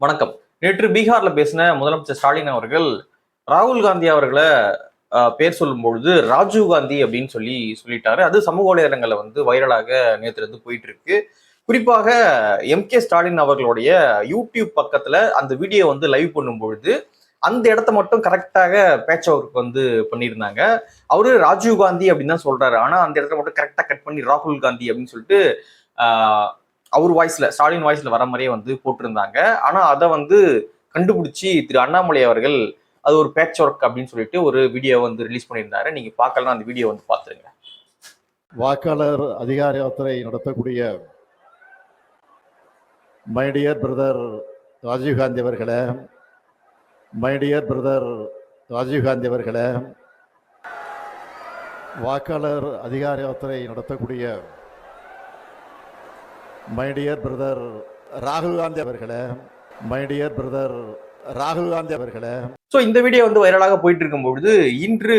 வணக்கம். நேற்று பீகார்ல பேசின முதலமைச்சர் ஸ்டாலின் அவர்கள் ராகுல் காந்தி அவர்களை பேர் சொல்லும் பொழுது ராஜீவ் காந்தி அப்படின்னு சொல்லிட்டாரு. அது சமூக வலைதளங்கள்ல வைரலாக நேற்று போயிட்டு இருக்கு. குறிப்பாக கே ஸ்டாலின் அவர்களுடைய யூடியூப் பக்கத்துல அந்த வீடியோ லைவ் பண்ணும் பொழுது அந்த இடத்த மட்டும் கரெக்டாக பேட்ச் ஒர்க் பண்ணியிருந்தாங்க. அவரு ராஜீவ் காந்தி அப்படின்னு தான் சொல்றாரு. ஆனா அந்த இடத்த மட்டும் கரெக்டா கட் பண்ணி ராகுல் காந்தி அப்படின்னு சொல்லிட்டு அவர் வாய்ஸ்ல ஸ்டாலின் வாய்ஸ்ல வர மாதிரியே போட்டிருந்தாங்க. ஆனா அதை கண்டுபிடிச்சி திரு அண்ணாமலை அவர்கள் அது ஒரு பேட்ச் ஒர்க் அப்படின்னு சொல்லிட்டு ஒரு வீடியோ ரிலீஸ் பண்ணியிருந்தாரு. நீங்க பார்க்கலாம், அந்த வீடியோ பாத்துருங்க. வாக்காளர் அதிகார யாத்திரை நடத்தக்கூடிய மை டியர் பிரதர் ராஜீவ்காந்தி அவர்களே, மை டியர் பிரதர் ராஜீவ்காந்தி அவர்களே, வாக்காளர் அதிகார யாத்திரை நடத்தக்கூடிய மை டியர் பிரதர் ராகுல் காந்தி அவர்களே, மை டியர் பிரதர் ராகுல் காந்தி அவர்களே. ஸோ இந்த வீடியோ வைரலாக போயிட்டு இருக்கும்பொழுது இன்று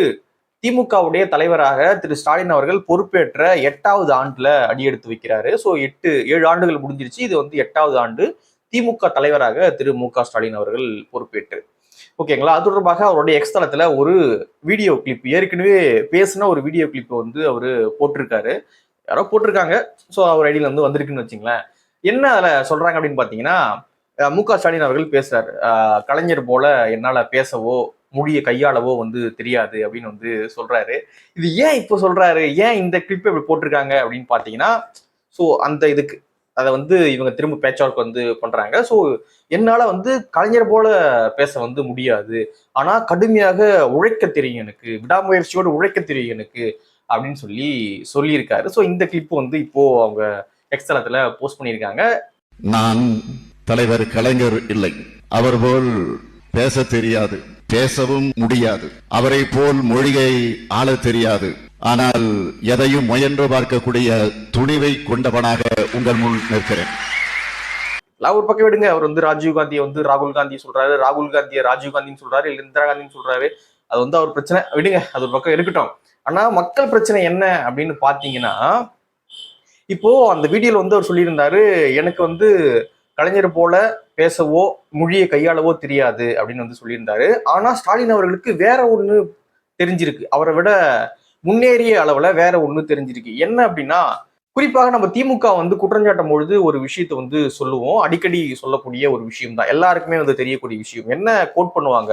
திமுகவுடைய தலைவராக திரு ஸ்டாலின் அவர்கள் பொறுப்பேற்ற 8வது ஆண்டுல அடியெடுத்து வைக்கிறாரு. ஸோ 7 ஆண்டுகள் முடிஞ்சிருச்சு. இது 8வது ஆண்டு திமுக தலைவராக திரு மு.க. ஸ்டாலின் அவர்கள் பொறுப்பேற்று. ஓகேங்களா. அது தொடர்பாக அவருடைய எக்ஸ் தளத்துல ஒரு வீடியோ கிளிப், ஏற்கனவே பேசின ஒரு வீடியோ கிளிப் அவரு போட்டிருக்காரு. யாரோ போட்டிருக்காங்க. ஸோ அவர் ஐடியில வந்திருக்குன்னு வச்சுங்களேன். என்ன அதுல சொல்றாங்க அப்படின்னு பாத்தீங்கன்னா, மு.க. ஸ்டாலின் அவர்கள் பேசுறாரு. கலைஞர் போல என்னால பேசவோ மொழியை கையாளவோ தெரியாது அப்படின்னு சொல்றாரு. இது ஏன் இப்போ சொல்றாரு, ஏன் இந்த கிளிப் இப்படி போட்டிருக்காங்க அப்படின்னு பாத்தீங்கன்னா, ஸோ அந்த இதுக்கு அதை இவங்க திரும்ப பேட்ச் ஒர்க் பண்றாங்க. ஸோ என்னால கலைஞர் போல பேச முடியாது, ஆனா கடுமையாக உழைக்க தெரியும் எனக்கு, விடாமுயற்சியோடு உழைக்க தெரியும் எனக்கு அப்படின்னு சொல்லியிருக்காரு. ஸோ இந்த கிளிப் இப்போ அவங்க எக்ஸ் தளத்துல போஸ்ட் பண்ணியிருக்காங்க. நான் தலைவர் கலைஞர் இல்லை, அவர் போல் பேச தெரியாது, பேசவும் முடியாது, அவரை போல் மொழியை ஆள தெரியாது, ஆனால் எதையும் முயன்று பார்க்கக்கூடிய துணிவை கொண்டவனாக உங்கள் முன் நிற்கிறேன். ஒரு பக்கம் விடுங்க. அவர் ராஜீவ் காந்தியை ராகுல் காந்தி சொல்றாரு, ராகுல் காந்தியை ராஜீவ் காந்தின்னு சொல்றாரு, இல்ல இந்திரா காந்தின்னு சொல்றாரு. அது அவர் பிரச்சனை, விடுங்க, அது ஒரு பக்கம் இருக்கட்டும். ஆனா மக்கள் பிரச்சனை என்ன அப்படின்னு பாத்தீங்கன்னா, இப்போ அந்த வீடியோல அவர் சொல்லியிருந்தாரு, எனக்கு கலைஞர் போல பேசவோ மொழியை கையாளவோ தெரியாது அப்படின்னு சொல்லியிருந்தாரு. ஆனா ஸ்டாலின் அவர்களுக்கு வேற ஒண்ணு தெரிஞ்சிருக்கு, அவரை விட முன்னேறிய அளவுல வேற ஒண்ணு தெரிஞ்சிருக்கு. என்ன அப்படின்னா, குறிப்பாக நம்ம திமுக குற்றஞ்சாட்டும் பொழுது ஒரு விஷயத்த சொல்லுவோம், அடிக்கடி சொல்லக்கூடிய ஒரு விஷயம் தான், எல்லாருக்குமே தெரியக்கூடிய விஷயம். என்ன கோட் பண்ணுவாங்க,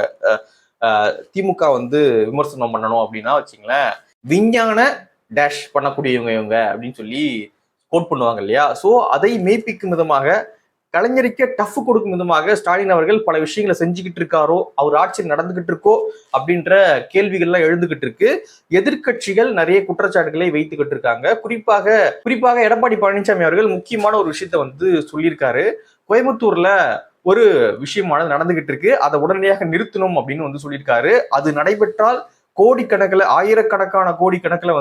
திமுக விமர்சனம் பண்ணணும் அப்படின்னா வச்சுங்களேன், விஞ்ஞான டேஷ் பண்ணக்கூடியவங்க இவங்க அப்படின்னு சொல்லி கோட் பண்ணுவாங்க இல்லையா. ஸோ அதை மெய்ப்பிக்கும் விதமாக, கலைஞருக்கே டஃப் கொடுக்கும் விதமாக ஸ்டாலின் அவர்கள் பல விஷயங்களை செஞ்சுக்கிட்டு இருக்காரோ, அவர் ஆட்சியில் நடந்துகிட்டு இருக்கோ அப்படின்ற கேள்விகள்லாம் எழுந்துகிட்டு இருக்கு. எதிர்கட்சிகள் நிறைய குற்றச்சாட்டுகளை வைத்துக்கிட்டு இருக்காங்க. குறிப்பாக எடப்பாடி பழனிசாமி அவர்கள் முக்கியமான ஒரு விஷயத்த சொல்லியிருக்காரு. கோயம்புத்தூர்ல ஒரு விஷயமானது நடந்துகிட்டு இருக்கு, அதை உடனடியாக நிறுத்தணும் அப்படின்னு சொல்லியிருக்காரு. அது நடைபெற்றால் கோடிக்கணக்கில், ஆயிரக்கணக்கான கோடிக்கணக்கில்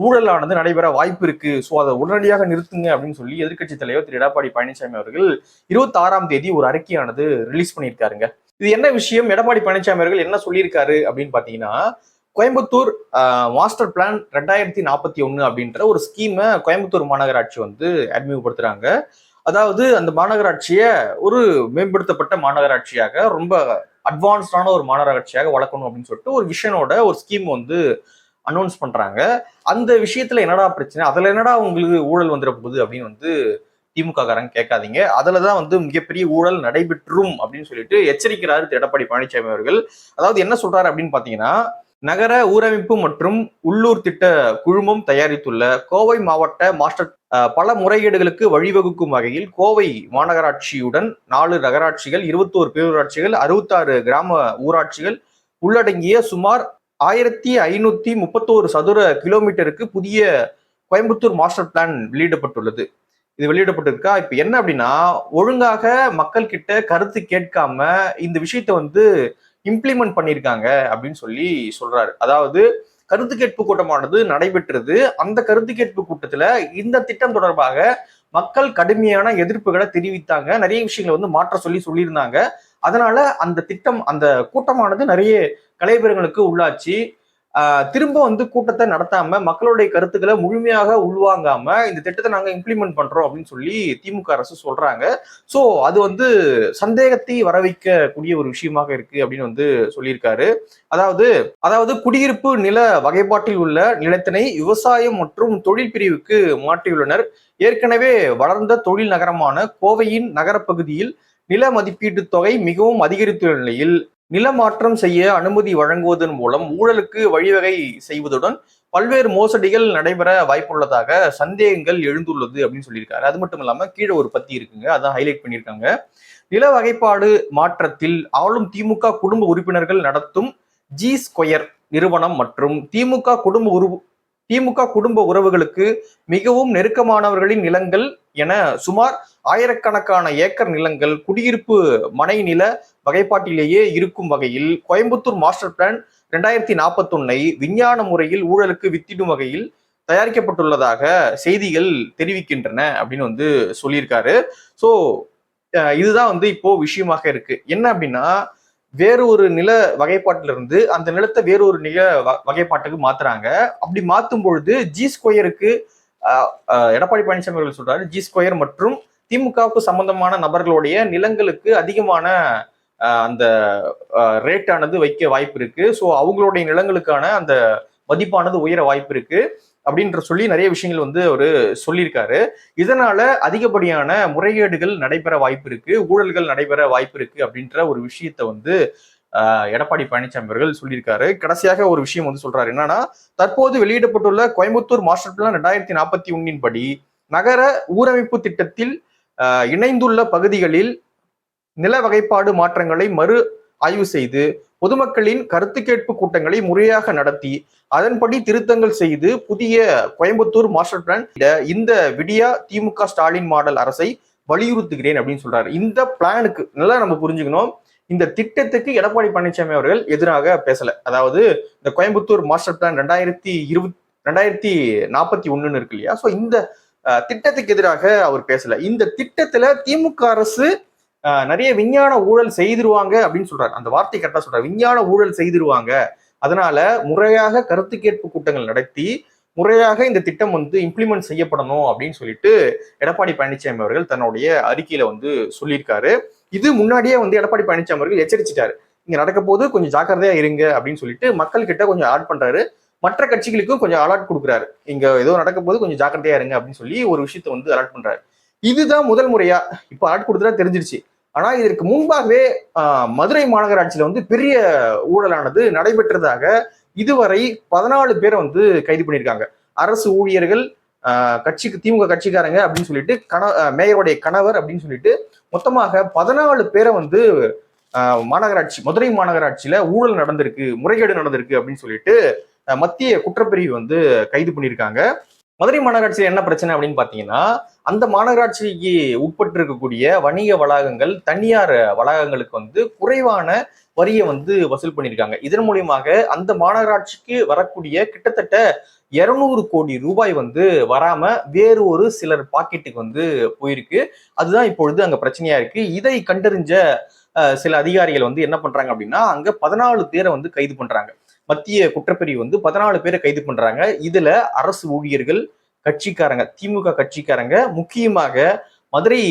ஊழலானது நடைபெற வாய்ப்பு இருக்கு. ஸோ அதை உடனடியாக நிறுத்துங்க அப்படின்னு சொல்லி எதிர்கட்சி தலைவர் திரு எடப்பாடி பழனிசாமி அவர்கள் 26ஆம் தேதி ஒரு அறிக்கையானது ரிலீஸ் பண்ணியிருக்காருங்க. இது என்ன விஷயம், எடப்பாடி பழனிசாமி அவர்கள் என்ன சொல்லியிருக்காரு அப்படின்னு பாத்தீங்கன்னா, கோயம்புத்தூர் மாஸ்டர் பிளான் 2041 அப்படின்ற ஒரு ஸ்கீமை கோயம்புத்தூர் மாநகராட்சி அறிமுகப்படுத்துறாங்க. அதாவது அந்த மாநகராட்சியை ஒரு மேம்படுத்தப்பட்ட மாநகராட்சியாக, ரொம்ப அட்வான்ஸ்டான ஒரு மாநகராட்சியாக வளர்க்கணும் அப்படின்னு சொல்லிட்டு ஒரு விஷனோட ஒரு ஸ்கீம் அனௌன்ஸ் பண்றாங்க. அந்த விஷயத்துல என்னடா பிரச்சனை, அதுல என்னடா உங்களுக்கு ஊழல் வந்துட போகுது அப்படின்னு திமுக காரங்க கேட்காதீங்க. அதுலதான் மிகப்பெரிய ஊழல் நடைபெற்றும் அப்படின்னு சொல்லிட்டு எச்சரிக்கிறாரு எடப்பாடி பழனிசாமி அவர்கள். அதாவது என்ன சொல்றாரு அப்படின்னு பாத்தீங்கன்னா, நகர ஊரமைப்பு மற்றும் உள்ளூர் திட்ட குழுமம் தயாரித்துள்ள கோவை மாவட்ட மாஸ்டர் பல முறைகேடுகளுக்கு வழிவகுக்கும் வகையில் கோவை மாநகராட்சியுடன் 4 நகராட்சிகள், 21 பேரூராட்சிகள், 66 கிராம ஊராட்சிகள் உள்ளடங்கிய சுமார் 1531 சதுர கிலோமீட்டருக்கு புதிய கோயம்புத்தூர் மாஸ்டர் பிளான் வெளியிடப்பட்டுள்ளது. இது வெளியிடப்பட்டிருக்கா. இப்ப என்ன அப்படின்னா, ஒழுங்காக மக்கள் கிட்ட கருத்து கேட்காம இந்த விஷயத்த இம்ப்ளிமெண்ட் பண்ணியிருக்காங்க அப்படின்னு சொல்றாரு. அதாவது கருத்து கேட்பு கூட்டமானது நடைபெற்றது. அந்த கருத்து கேட்பு கூட்டத்துல இந்த திட்டம் தொடர்பாக மக்கள் கடுமையான எதிர்ப்புகளை தெரிவித்தாங்க. நிறைய விஷயங்களை மாற்ற சொல்லியிருந்தாங்க. அதனால அந்த திட்டம், அந்த கூட்டமானது நிறைய கலைபெறங்களுக்கு உள்ளாச்சு. திரும்ப வந்து கூட்டத்தை நடத்தாம மக்களுடைய கருத்துக்களை முழுமையாக உள்வாங்காம இந்த திட்டத்தை நாங்க இம்ப்ளிமெண்ட் பண்றோம் அப்படின்னு சொல்லி திமுக அரசு சொல்றாங்க. சோ அது வந்து சந்தேகத்தை வரவைக்கக்கூடிய ஒரு விஷயமாக இருக்கு அப்படின்னு வந்து சொல்லியிருக்காரு. அதாவது அதாவது குடியிருப்பு நில வகைப்பாட்டில் உள்ள நிலத்தினை விவசாயம் மற்றும் தொழில் பிரிவுக்கு மாற்றியுள்ளனர். ஏற்கனவே வளர்ந்த தொழில் நகரமான கோவையின் நகரப்பகுதியில் நில மதிப்பீட்டு தொகை மிகவும் அதிகரித்துள்ள நிலையில் நில மாற்றம் செய்ய அனுமதி வழங்குவதன் மூலம் ஊழலுக்கு வழிவகை செய்வதுடன் பல்வேறு மோசடிகள் நடைபெற வாய்ப்புள்ளதாக சந்தேகங்கள் எழுந்துள்ளது அப்படின்னு சொல்லியிருக்காரு. அது மட்டும் இல்லாம கீழே ஒரு பத்தி இருக்குங்க, அதான் ஹைலைட் பண்ணியிருக்காங்க. நில வகைப்பாடு மாற்றத்தில் ஆளும் திமுக குடும்ப உறுப்பினர்கள் நடத்தும் G2 நிறுவனம் மற்றும் திமுக குடும்ப உறவுகளுக்கு மிகவும் நெருக்கமானவர்களின் நிலங்கள் என சுமார் ஆயிரக்கணக்கான ஏக்கர் நிலங்கள் குடியிருப்பு மனை நில வகைப்பாட்டிலேயே இருக்கும் வகையில் கோயம்புத்தூர் மாஸ்டர் பிளான் 2041 விஞ்ஞான முறையில் ஊழலுக்கு வித்திடும் வகையில் தயாரிக்கப்பட்டுள்ளதாக செய்திகள் தெரிவிக்கின்றன அப்படின்னு வந்து சொல்லியிருக்காரு. ஸோ இதுதான் வந்து இப்போ விஷயமாக இருக்கு. என்ன அப்படின்னா, வேறு ஒரு நில வகைப்பாட்டிலிருந்து அந்த நிலத்தை வேறு ஒரு நில வகைப்பாட்டுக்கு மாத்துறாங்க. அப்படி மாத்தும் பொழுது G2க்கு எடப்பாடி பழனிசாமி அவர்கள் சொல்றாரு, G2 மற்றும் திமுகவுக்கு சம்பந்தமான நபர்களுடைய நிலங்களுக்கு அதிகமான அந்த ரேட் ஆனது வைக்க வாய்ப்பு இருக்கு. ஸோ அவங்களுடைய நிலங்களுக்கான அந்த மதிப்பானது உயர வாய்ப்பு இருக்கு அப்படின்ற சொல்லி நிறைய விஷயங்கள் வந்து அவரு சொல்லியிருக்காரு. இதனால அதிகப்படியான முறைகேடுகள் நடைபெற வாய்ப்பு இருக்கு, ஊழல்கள் நடைபெற வாய்ப்பு இருக்கு அப்படின்ற ஒரு விஷயத்த வந்து எடப்பாடி பழனிசாமி அவர்கள் சொல்லியிருக்காரு. கடைசியாக ஒரு விஷயம் வந்து சொல்றாரு, என்னன்னா தற்போது வெளியிடப்பட்டுள்ள கோயம்புத்தூர் மாஸ்டர் பிளான் 2041 படி நகர ஊரமைப்பு திட்டத்தில் இணைந்துள்ள பகுதிகளில் நில வகைப்பாடு மாற்றங்களை மறு ஆய்வு செய்து பொதுமக்களின் கருத்து கேட்பு கூட்டங்களை முறையாக நடத்தி அதன்படி திருத்தங்கள் செய்து புதிய கோயம்புத்தூர் மாஸ்டர் பிளான் இந்த விடியா திமுக ஸ்டாலின் மாடல் அரசை வலியுறுத்துகிறேன் அப்படின்னு சொல்றாரு. இந்த பிளானுக்கு நல்லா நம்ம புரிஞ்சுக்கணும், இந்த திட்டத்துக்கு எடப்பாடி பழனிசாமி அவர்கள் எதிராக பேசல. அதாவது இந்த கோயம்புத்தூர் மாஸ்டர் பிளான் 2041 இருக்கு இல்லையா, ஸோ இந்த திட்டத்துக்கு எதிராக அவர் பேசல. இந்த திட்டத்துல திமுக அரசு நிறைய விஞ்ஞான ஊழல் செய்திருவாங்க அப்படின்னு சொல்றாரு. அந்த வார்த்தை கரெக்டா சொல்றாரு, விஞ்ஞான ஊழல் செய்திருவாங்க. அதனால முறையாக கருத்து கேட்பு கூட்டங்கள் நடத்தி முறையாக இந்த திட்டம் வந்து இம்ப்ளிமெண்ட் செய்யப்படணும் அப்படின்னு சொல்லிட்டு எடப்பாடி பழனிசாமி அவர்கள் தன்னுடைய அறிக்கையில வந்து சொல்லியிருக்காரு. இது முன்னாடியே வந்து எடப்பாடி பழனிசாமி அவர்கள் எச்சரிச்சிட்டாரு, இங்க நடக்க போது கொஞ்சம் ஜாக்கிரதையா இருங்க அப்படின்னு சொல்லிட்டு மக்கள் கிட்ட கொஞ்சம் அலர்ட் பண்றாரு. மற்ற கட்சிகளுக்கும் கொஞ்சம் அலர்ட் கொடுக்குறாரு, இங்க ஏதோ நடக்க போது கொஞ்சம் ஜாக்கிரதையா இருங்க அப்படின்னு சொல்லி ஒரு விஷயத்த வந்து அலர்ட் பண்றாரு. இதுதான் முதல் முறையா இப்ப அலர்ட் கொடுத்துட்டா தெரிஞ்சிருச்சு. ஆனா இதற்கு முன்பாகவே மதுரை மாநகராட்சியில வந்து பெரிய ஊழலானது நடைபெற்றதாக இதுவரை 14 பேரை வந்து கைது பண்ணியிருக்காங்க. அரசு ஊழியர்கள், திமுக கட்சிக்காரங்க அப்படின்னு சொல்லிட்டு மேயருடைய கணவர் அப்படின்னு சொல்லிட்டு மொத்தமாக 14 பேரை வந்து மதுரை மாநகராட்சியில ஊழல் நடந்திருக்கு, முறைகேடு நடந்திருக்கு அப்படின்னு சொல்லிட்டு மத்திய குற்றப்பிரிவு வந்து கைது பண்ணியிருக்காங்க. மதுரை மாநகராட்சியில் என்ன பிரச்சனை அப்படின்னு பாத்தீங்கன்னா, அந்த மாநகராட்சிக்கு உட்பட்டு இருக்கக்கூடிய வணிக வளாகங்கள் தனியார் வளாகங்களுக்கு வந்து குறைவான வரியை வந்து வசூல் பண்ணியிருக்காங்க. இதன் மூலியமாக அந்த மாநகராட்சிக்கு வரக்கூடிய கிட்டத்தட்ட 200 கோடி ரூபாய் வந்து வராம வேறு ஒரு சிலர் பாக்கெட்டுக்கு வந்து போயிருக்கு. அதுதான் இப்பொழுது அங்க பிரச்சனையா இருக்கு. இதை கண்டறிஞ்ச சில அதிகாரிகள் வந்து என்ன பண்றாங்க அப்படின்னா, அங்க 14 பேரை வந்து கைது பண்றாங்க. மத்திய குற்றப்பிரிவு வந்து 14 பேரை கைது பண்றாங்க. இதுல அரசு ஊழியர்கள், கட்சிக்காரங்க, திமுக கட்சிக்காரங்க, முக்கியமாக மதுரை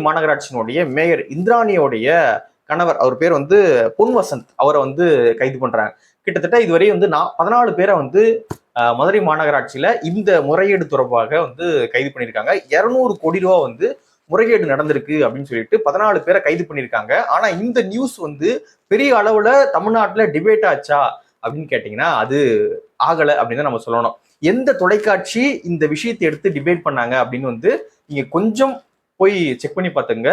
மாநகராட்சியினுடைய மேயர் இந்திராணியோடைய கணவர், அவர் பேர் வந்து பொன் வசந்த், அவரை வந்து கைது பண்றாங்க. கிட்டத்தட்ட இதுவரை வந்து 14 பேரை வந்து மதுரை மாநகராட்சியில இந்த முறைகேடு தொடர்பாக வந்து கைது பண்ணியிருக்காங்க. 200 கோடி ரூபாய் வந்து முறைகேடு நடந்திருக்கு அப்படின்னு சொல்லிட்டு 14 பேரை கைது பண்ணியிருக்காங்க. ஆனா இந்த நியூஸ் வந்து பெரிய அளவுல தமிழ்நாட்டுல டிபேட் ஆச்சா அப்படின்னு கேட்டீங்கன்னா அது ஆகல அப்படின்னு நம்ம சொல்லணும். எந்த தொலைக்காட்சி இந்த விஷயத்தை எடுத்து டிபேட் பண்ணாங்க அப்படின்னு வந்து நீங்க கொஞ்சம் போய் செக் பண்ணி பார்த்துங்க.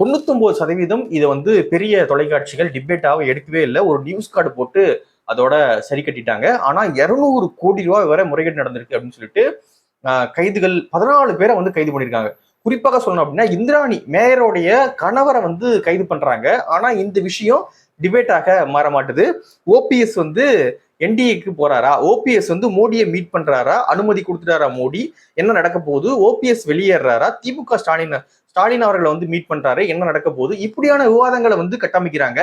99% இதை வந்து பெரிய தொலைக்காட்சிகள் டிபேட்டாக எடுக்கவே இல்லை. ஒரு நியூஸ் கார்டு போட்டு அதோட சரி கட்டிட்டாங்க. ஆனா 200 கோடி ரூபாய் வரை முறைகேடு நடந்திருக்கு அப்படின்னு சொல்லிட்டு கைதுகள் 14 பேரை வந்து கைது பண்ணியிருக்காங்க. குறிப்பாக சொல்லணும் அப்படின்னா இந்திராணி மேயருடைய கணவரை வந்து கைது பண்றாங்க. ஆனா இந்த விஷயம் டிபேட்டாக மாற மாட்டுது. ஓபிஎஸ் வந்து என்டிஏக்கு போறாரா, ஓபிஎஸ் வந்து மோடியை மீட் பண்றாரா, அனுமதி கொடுத்துட்டாரா மோடி, என்ன நடக்க போகுது, ஓபிஎஸ் வெளியேறாரா, திமுக ஸ்டாலின் அவர்களை வந்து மீட் பண்றாரு, என்ன நடக்க போகுது, இப்படியான விவாதங்களை வந்து கட்டமைக்கிறாங்க.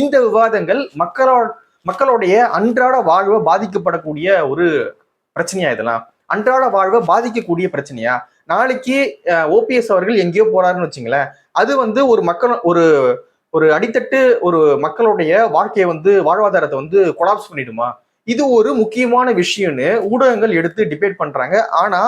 இந்த விவாதங்கள் மக்களுடைய அன்றாட வாழ்வை பாதிக்கப்படக்கூடிய ஒரு பிரச்சனையா இதெல்லாம்? அன்றாட வாழ்வை பாதிக்கக்கூடிய பிரச்சனையா? நாளைக்கு ஓபிஎஸ் அவர்கள் எங்கேயோ போறாருன்னு வச்சுங்களேன், அது வந்து ஒரு மக்கள் ஒரு ஒரு அடித்தட்டு ஒரு மக்களுடைய வாழ்க்கையை வந்து வாழ்வாதாரத்தை வந்து கொலாப்ஸ் பண்ணிடுமா? இது ஒரு முக்கியமான விஷயம்னு ஊடகங்கள் எடுத்து டிபேட் பண்றாங்க. ஆனா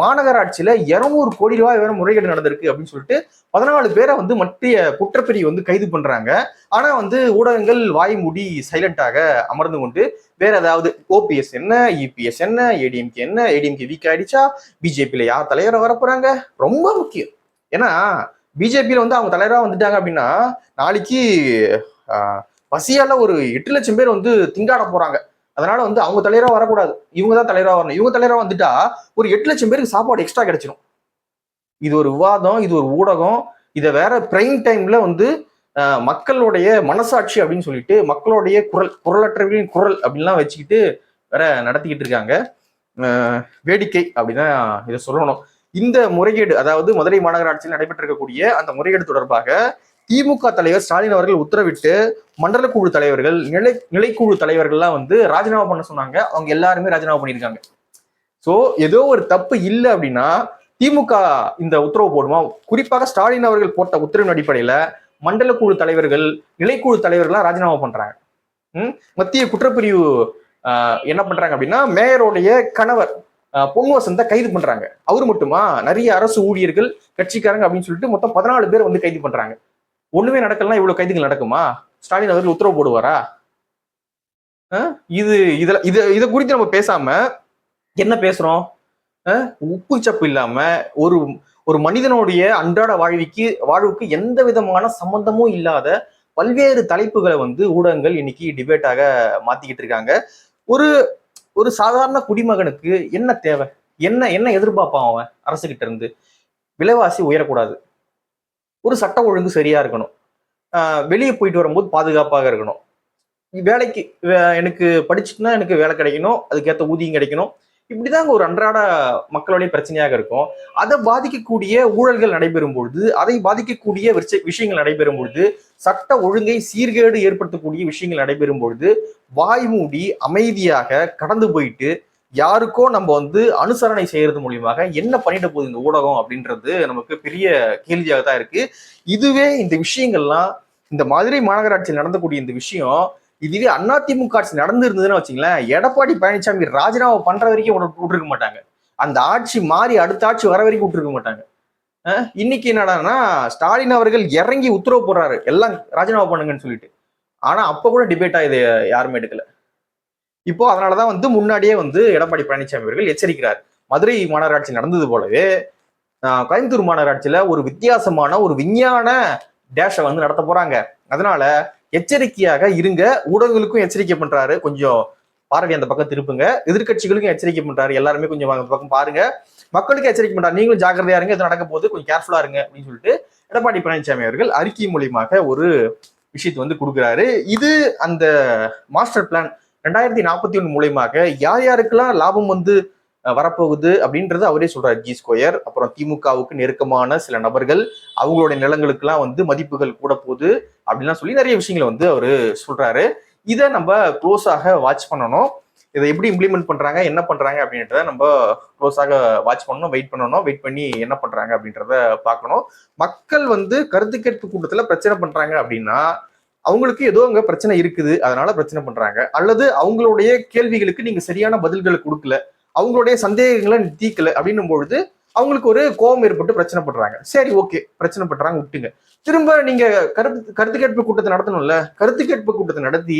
மாநகராட்சியில 200 கோடி ரூபாய் வேற முறைகேடு நடந்திருக்கு அப்படின்னு சொல்லிட்டு 14 பேரை வந்து மத்திய குற்றப்பிரிவு வந்து கைது பண்றாங்க. ஆனா வந்து ஊடகங்கள் வாய் மூடி சைலண்டாக அமர்ந்து கொண்டு வேற ஏதாவது ஓபிஎஸ் என்ன, இபிஎஸ் என்ன, ஏடிஎம்கே என்ன, ஏடிஎம்கே வீக் ஆயிடுச்சா, பிஜேபியில யார் தலைவரை வரப்போறாங்க, ரொம்ப முக்கியம். ஏன்னா பிஜேபியில வந்து அவங்க தலைவராக வந்துட்டாங்க அப்படின்னா நாளைக்கு பசியால ஒரு 8 லட்சம் பேர் வந்து திண்டாட போறாங்க. அதனால வந்து அவங்க தலைவராக வரக்கூடாது, இவங்க தான் தலைவராக வரணும். இவங்க தலைவராக வந்துட்டா ஒரு 8 லட்சம் பேருக்கு சாப்பாடு எக்ஸ்ட்ரா கிடைச்சிடும். இது ஒரு விவாதம், இது ஒரு ஊடகம். இதை வேற பிரைம் டைம்ல வந்து மக்களுடைய மனசாட்சி அப்படின்னு சொல்லிட்டு மக்களுடைய குரலற்றவர்களின் குரல் அப்படின்லாம் வச்சுக்கிட்டு வேற நடத்திக்கிட்டு இருக்காங்க. வேடிக்கை அப்படிதான் இதை சொல்லணும். இந்த முறைகேடு, அதாவது மதுரை மாநகராட்சியில் நடைபெற்றிருக்கக்கூடிய அந்த முறைகேடு தொடர்பாக திமுக தலைவர் ஸ்டாலின் அவர்கள் உத்தரவிட்டு மண்டல குழு தலைவர்கள், நிலைக்குழு தலைவர்கள்லாம் வந்து ராஜினாமா பண்ண சொன்னாங்க. அவங்க எல்லாருமே ராஜினாமா பண்ணியிருக்காங்க. சோ ஏதோ ஒரு தப்பு இல்லை அப்படின்னா திமுக இந்த உத்தரவு போடுமா? குறிப்பாக ஸ்டாலின் அவர்கள் போட்ட உத்தரவின் அடிப்படையில மண்டல குழு தலைவர்கள், நிலைக்குழு தலைவர்கள்லாம் ராஜினாமா பண்றாங்க. மத்திய குற்றப்பிரிவு என்ன பண்றாங்க அப்படின்னா மேயருடைய கணவர் பொன் வசந்த கைது பண்றாங்க. அவரு மட்டுமா, நிறைய அரசு ஊழியர்கள், கட்சிக்காரங்க அப்படின்னு சொல்லிட்டு மொத்தம் 14 பேர் வந்து கைது பண்றாங்க. ஒண்ணுமே நடக்கலாம், இவ்வளவு கைதுகள் நடக்குமா? ஸ்டாலின் அவர்கள் உத்தரவு போடுவாரா? இத குறித்து நம்ம பேசாம என்ன பேசுறோம்? உப்பு சப்பு இல்லாம ஒரு ஒரு மனிதனுடைய அன்றாட வாழ்வுக்கு எந்த விதமான சம்பந்தமும் இல்லாத பல்வேறு தலைப்புகளை வந்து ஊடகங்கள் இன்னைக்கு டிபேட்டாக மாத்திக்கிட்டு இருக்காங்க. ஒரு ஒரு சாதாரண குடிமகனுக்கு என்ன தேவை, என்ன எதிர்பார்ப்பான் அவன் அரசுகிட்ட இருந்து? விலைவாசி உயரக்கூடாது, ஒரு சட்ட ஒழுங்கு சரியா இருக்கணும், வெளியே போயிட்டு வரும்போது பாதுகாப்பாக இருக்கணும், வேலைக்கு எனக்கு படிச்சுட்டுனா எனக்கு வேலை கிடைக்கணும், அதுக்கேற்ற ஊதியம் கிடைக்கணும். இப்படிதாங்க ஒரு அன்றாட மக்களுடைய பிரச்சனையாக இருக்கும். அதை பாதிக்கக்கூடிய ஊழல்கள் நடைபெறும் பொழுது, அதை பாதிக்கக்கூடிய விஷயங்கள் நடைபெறும் பொழுது, சட்ட ஒழுங்கை சீர்கேடு ஏற்படுத்தக்கூடிய விஷயங்கள் நடைபெறும் பொழுது வாய் மூடி அமைதியாக கடந்து போயிட்டு யாருக்கோ நம்ம வந்து அனுசரணை செய்யறது மூலியமாக என்ன பண்ணிட்டு போகுது இந்த ஊடகம் அப்படின்றது நமக்கு பெரிய கேள்வியாக தான் இருக்கு. இதுவே இந்த விஷயங்கள்லாம் இந்த மதுரை மாநகராட்சியில் நடந்தக்கூடிய இந்த விஷயம் இதுவே அதிமுக ஆட்சி நடந்து இருந்ததுன்னு வச்சுங்களேன், எடப்பாடி பழனிசாமி ராஜினாமா பண்ற வரைக்கும் விட்டுருக்க மாட்டாங்க. அந்த ஆட்சி மாறி அடுத்த ஆட்சி வர வரைக்கும் விட்டுருக்க மாட்டாங்க. இன்னைக்கு என்னடான்னா ஸ்டாலின் அவர்கள் இறங்கி உத்தரவு போடுறாரு எல்லாம் ராஜினாமா பண்ணுங்கன்னு சொல்லிட்டு. ஆனா அப்ப கூட டிபேட்டா இது யாருமே எடுக்கல. இப்போ அதனாலதான் வந்து முன்னாடியே வந்து எடப்பாடி பழனிசாமி அவர்கள் எச்சரிக்கிறார். மதுரை மாநகராட்சி நடந்தது போலவே கோயம்புத்தூர் மாநகராட்சியில ஒரு வித்தியாசமான ஒரு விஞ்ஞான டேஷை வந்து நடத்த போறாங்க. அதனால எச்சரிக்கையாக இருங்க. ஊடகங்களுக்கும் எச்சரிக்கை பண்றாரு, கொஞ்சம் பார்வை அந்த பக்கம் திருப்புங்க. எதிர்கட்சிகளுக்கும் எச்சரிக்கை பண்றாரு, எல்லாருமே கொஞ்சம் அந்த பக்கம் பாருங்க. மக்களுக்கு எச்சரிக்கை பண்றாரு, நீங்களும் ஜாக்கிரதையா இருங்க, இது நடக்க போது கொஞ்சம் கேர்ஃபுல்லா இருங்க அப்படின்னு சொல்லிட்டு எடப்பாடி பழனிசாமி அவர்கள் அறிக்கை மூலியமாக ஒரு விஷயத்தை வந்து கொடுக்குறாரு. இது அந்த மாஸ்டர் பிளான் 2041 மூலியமாக யார் யாருக்கெல்லாம் லாபம் வந்து வரப்போகுது அப்படின்றது அவரே சொல்றாரு. ஜி ஸ்கொயர், அப்புறம் திமுகவுக்கு நெருக்கமான சில நபர்கள், அவங்களுடைய நிலங்களுக்கெல்லாம் வந்து மதிப்புகள் கூட போகுது அப்படின்லாம் சொல்லி நிறைய விஷயங்களை வந்து அவரு சொல்றாரு. இதை நம்ம க்ளோஸாக வாட்ச் பண்ணணும். இதை எப்படி இம்ப்ளிமெண்ட் பண்றாங்க, என்ன பண்றாங்க அப்படின்றத நம்ம க்ளோஸாக வாட்ச் பண்ணணும், வெயிட் பண்ணி என்ன பண்றாங்க அப்படின்றத பார்க்கணும். மக்கள் வந்து கருத்து கேட்பு கூட்டத்துல பிரச்சனை பண்றாங்க அப்படின்னா அவங்களுக்கு ஏதோ அங்க பிரச்சனை இருக்குது, அதனால பிரச்சனை பண்றாங்க. அல்லது அவங்களுடைய கேள்விகளுக்கு நீங்க சரியான பதில்களை கொடுக்கல, அவங்களுடைய சந்தேகங்களை தீக்கல அப்படின்னும் பொழுது அவங்களுக்கு ஒரு கோபம் ஏற்பட்டு பிரச்சனை பண்றாங்க. சரி, ஓகே, பிரச்சனை பண்றாங்க, விட்டுங்க. திரும்ப நீங்க கருத்து கேட்பு கூட்டத்தை நடத்தணும்ல. கருத்து கேட்பு கூட்டத்தை நடத்தி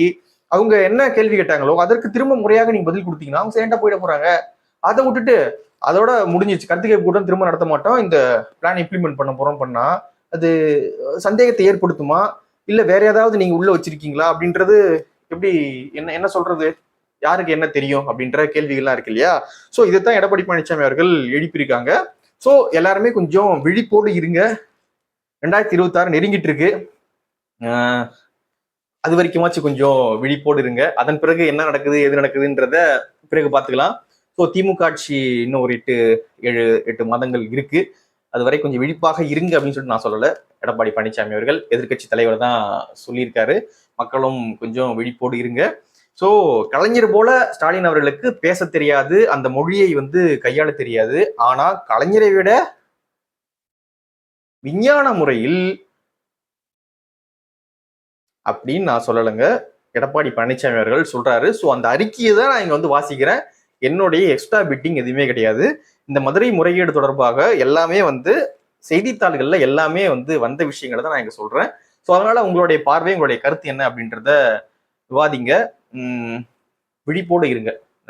அவங்க என்ன கேள்வி கேட்டாங்களோ அதற்கு திரும்ப முறையாக நீங்க பதில் கொடுத்தீங்கன்னா அவங்க சேண்டா போயிட போறாங்க. அதை விட்டுட்டு அதோட முடிஞ்சிச்சு, கருத்து கேட்பு கூட்டம் திரும்ப நடத்த மாட்டோம், இந்த பிளான் இம்ப்ளிமெண்ட் பண்ண போறோம் பண்ணா அது சந்தேகத்தை ஏற்படுத்துமா, இல்ல வேற ஏதாவது நீங்க உள்ள வச்சிருக்கீங்களா அப்படின்றது எப்படி, என்ன சொல்றது, யாருக்கு என்ன தெரியும் அப்படின்ற கேள்விகள்லாம் இருக்கு இல்லையா? சோ இதைத்தான் எடப்பாடி பழனிசாமி அவர்கள் எழுப்பியிருக்காங்க. சோ எல்லாருமே கொஞ்சம் விழிப்போடு இருங்க. 2026 நெருங்கிட்டு இருக்கு. அது வரைக்குமாச்சு கொஞ்சம் விழிப்போடு இருங்க. அதன் பிறகு என்ன நடக்குது எது நடக்குதுன்றத பிறகு பார்த்துக்கலாம். ஸோ திமுக ஆட்சி இன்னும் ஒரு 8 மாதங்கள் இருக்கு. அது வரை கொஞ்சம் விழிப்பாக இருங்க அப்படின்னு சொல்லிட்டு நான் சொல்லலை. எடப்பாடி பழனிசாமி அவர்கள் எதிர்கட்சி தலைவர் தான் சொல்லியிருக்காரு. மக்களும் கொஞ்சம் விழிப்போடு இருங்க. சோ கலைஞர் போல ஸ்டாலின் அவர்களுக்கு பேச தெரியாது, அந்த மொழியை வந்து கையாள தெரியாது. ஆனா கலைஞரை விட விஞ்ஞான முறையில் அப்படின்னு நான் சொல்லலைங்க, எடப்பாடி பழனிசாமி அவர்கள் சொல்றாரு. ஸோ அந்த அறிக்கையை தான் நான் இங்க வந்து வாசிக்கிறேன். என்னுடைய எக்ஸ்ட்ரா பிட்டிங் எதுவுமே கிடையாது. இந்த மதுரை முறைகேடு தொடர்பாக எல்லாமே வந்து செய்தித்தாள்கள்ல எல்லாமே வந்து வந்த விஷயங்களை தான் நான் இங்க சொல்றேன். ஸோ அதனால உங்களுடைய பார்வை, உங்களுடைய கருத்து என்ன அப்படின்றத விவாதிங்க. விழிப்போடு இருங்க.